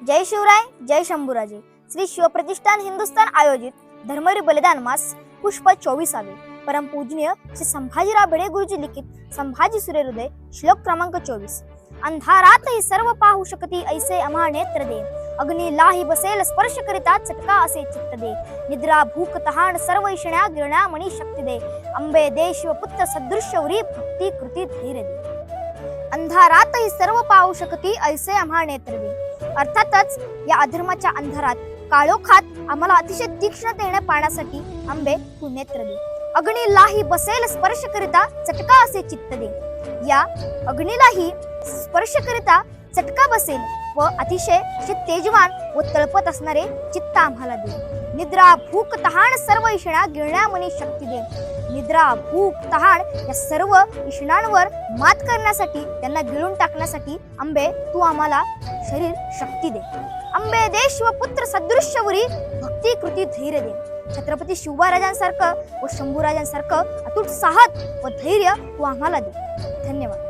जय शिवराय, जय शंभूराजे। श्री शिवप्रतिष्ठान हिंदुस्थान आयोजित धर्मवीर बलिदान मास पुष्प 24वे परमपूजनीय श्री संभाजीराव भिडे गुरुजी लिखित संभाजी सूर्यहृदय श्लोक क्रमांक 24। अंधारात ही सर्व पाहू शकती ऐसे आम्हा नेत्र दे, अग्नी लाही बसेल स्पर्श करिता चटका असे चित्त दे, निद्रा भूक तहान सर्व ईशण्या गिरण्या मनी शक्ती दे, अंबे दे शिवपुत्र सदृश्य उरी भक्ती कृती धैर्य दे। अंधारात ही सर्व पाहू शकती ऐसे आम्हा नेत्र दे। अर्थातच या अधर्माच्या अंधारात काळोखात आम्हाला अतिशय तीक्ष्णतेने पाहण्यासाठी अंबे तू नेत्र दे, अग्नी लाही बसेल स्पर्श करिता चटका असे चित्त दे। या अग्नीलाही स्पर्श करिता चटका बसेल व अतिशय तेजवान व तळपत असणारे चित्त आम्हाला दे। निद्रा भूक तहान सर्व ईशणा गिळण्या मनी शक्ती दे। निद्रा भूक तहान या सर्व ईशणांवर मात करण्यासाठी, त्यांना गिळून टाकण्यासाठी अंबे तू आम्हाला शरीर शक्ती दे। अंबे दे शिवपुत्र सदृश्य उरी भक्ती कृती धैर्य दे। छत्रपती शिवबाराजांसारखं व शंभूराजांसारखं अतूट साहस व धैर्य तू आम्हाला दे। धन्यवाद।